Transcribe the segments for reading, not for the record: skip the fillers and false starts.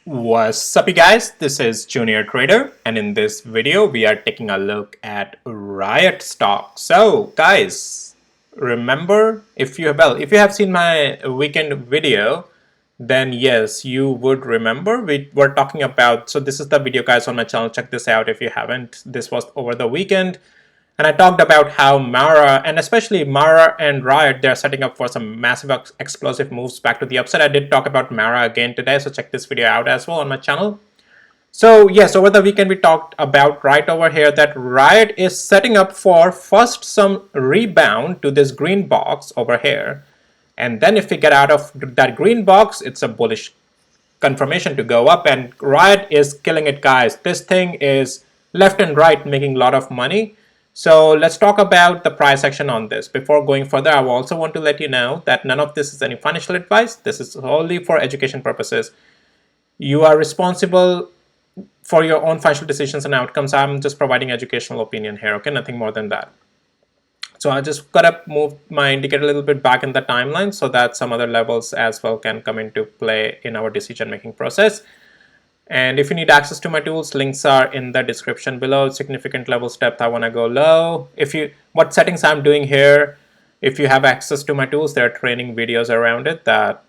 What's up, you guys? This is Junior Trader, and in this video, we are taking a look at Riot stock. So, guys, remember if you have seen my weekend video, then yes, you would remember we were talking about. So, this is the video, guys, on my channel. Check this out if you haven't. This was over the weekend. And I talked about how Mara, and especially Mara and Riot, they're setting up for some massive explosive moves back to the upside. I did talk about Mara again today, so check this video out as well on my channel. So yes, over the weekend we talked about right over here that Riot is setting up for first some rebound to this green box over here. And then if we get out of that green box, it's a bullish confirmation to go up, and Riot is killing it, guys. This thing is left and right making a lot of money. So let's talk about the price action on this. Before going further, I also want to let you know that none of this is any financial advice. This is only for education purposes. You are responsible for your own financial decisions and outcomes. I'm just providing educational opinion here, okay? Nothing more than that. So I just gotta move my indicator a little bit back in the timeline so that some other levels as well can come into play in our decision making process. And if you need access to my tools, links are in the description below. Significant levels depth, I want to go low. What settings I'm doing here, if you have access to my tools, there are training videos around it that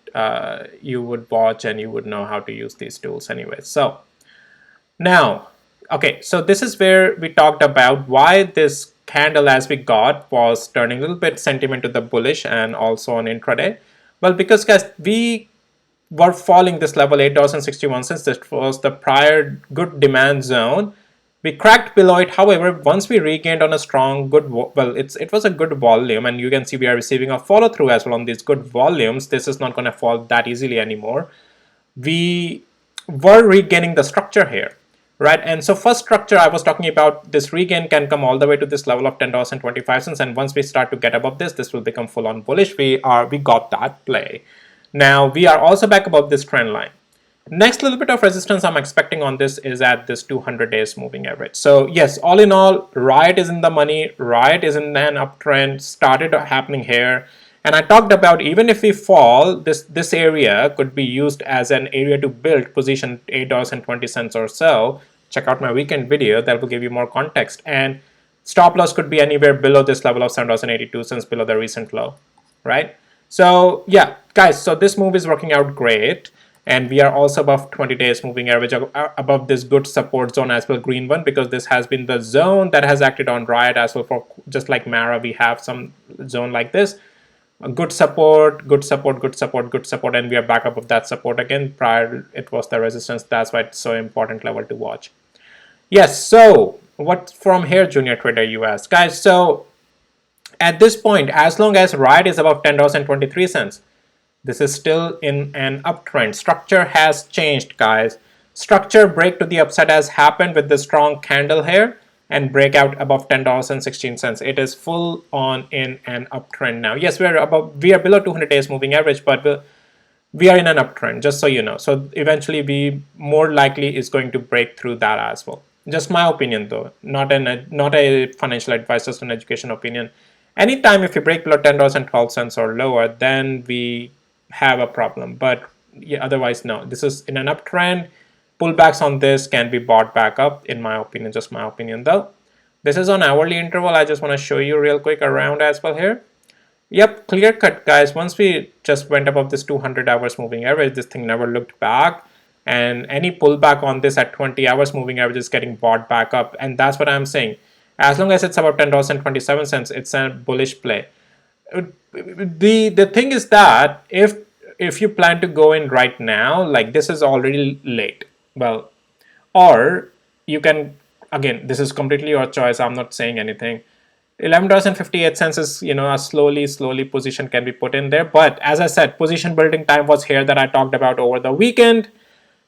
you would watch and you would know how to use these tools anyway. So now, okay, so this is where we talked about why this candle as we got was turning a little bit sentiment to the bullish and also on intraday. Well, because guys, we were falling this level $8.61. This was the prior good demand zone. We cracked below it. However, once we regained on a strong good, it was a good volume, and you can see we are receiving a follow through as well on these good volumes. This is not going to fall that easily anymore. We were regaining the structure here, right? And so first structure I was talking about, this regain can come all the way to this level of $10.25, and once we start to get above this will become full on bullish. We got that play. Now we are also back above this trend line. Next little bit of resistance I'm expecting on this is at this 200 days moving average. So yes, all in all, Riot is in the money. Riot is in an uptrend, started happening here. And I talked about even if we fall, this area could be used as an area to build position $8.20 or so. Check out my weekend video, that will give you more context. And stop loss could be anywhere below this level of $7.82 below the recent low, right? So yeah, guys, so this move is working out great, and we are also above 20 days moving average, above this good support zone as well, green one, because this has been the zone that has acted on Riot as well. For just like Mara, we have some zone like this, a good support, good support, good support, good support, and we are back up of that support again. Prior it was the resistance. That's why it's so important level to watch. Yes, so what from here, Junior Trader, you ask, guys? So at this point, as long as Riot is above $10.23, this is still in an uptrend. Structure has changed, guys. Structure break to the upside has happened with the strong candle here and breakout above $10.16. It is full on in an uptrend now. Yes, we are below 200 days moving average, but we are in an uptrend, just so you know. So eventually we more likely is going to break through that as well. Just my opinion though, not a financial advice, just an education opinion. Anytime if you break below $10.12 or lower, then we have a problem. But yeah, otherwise, no. This is in an uptrend. Pullbacks on this can be bought back up, in my opinion, just my opinion though. This is on hourly interval. I just want to show you real quick around as well here. Yep, clear cut, guys. Once we just went above this 200 hours moving average, this thing never looked back. And any pullback on this at 20 hours moving average is getting bought back up. And that's what I'm saying. As long as it's about $10.27, it's a bullish play. The thing is that if you plan to go in right now, like this is already late. Well, or you can, again, this is completely your choice. I'm not saying anything. $11.58 is, a slowly position can be put in there. But as I said, position building time was here that I talked about over the weekend.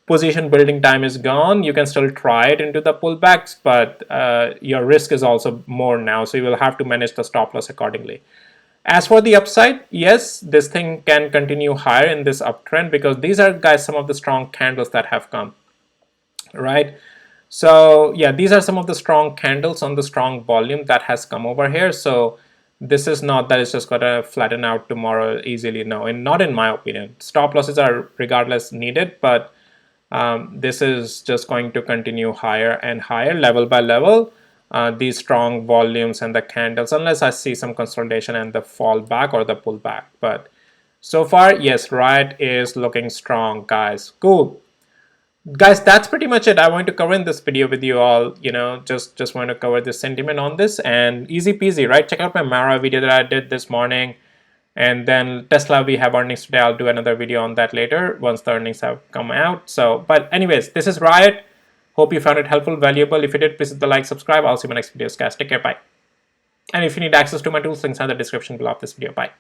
Position building time is gone. You can still try it into the pullbacks, but your risk is also more now, so you will have to manage the stop loss accordingly. As for the upside, yes, this thing can continue higher in this uptrend because these are, guys, some of the strong candles that have come, right? So yeah, these are some of the strong candles on the strong volume that has come over here. So this is not that it's just gonna flatten out tomorrow easily. No, and not in my opinion. Stop losses are regardless needed, but This is just going to continue higher and higher, level by level. These strong volumes and the candles, unless I see some consolidation and the fall back or the pullback. But so far, yes, Riot is looking strong, guys. Cool. Guys, that's pretty much it I want to cover in this video with you all. Just want to cover the sentiment on this, and easy peasy, right? Check out my Mara video that I did this morning. And then Tesla, we have earnings today. I'll do another video on that later once the earnings have come out. So, but anyways, this is Riot. Hope you found it helpful, valuable. If you did, please hit the like, subscribe. I'll see you in my next videos, guys. Take care, bye. And if you need access to my tools, links are in the description below of this video. Bye.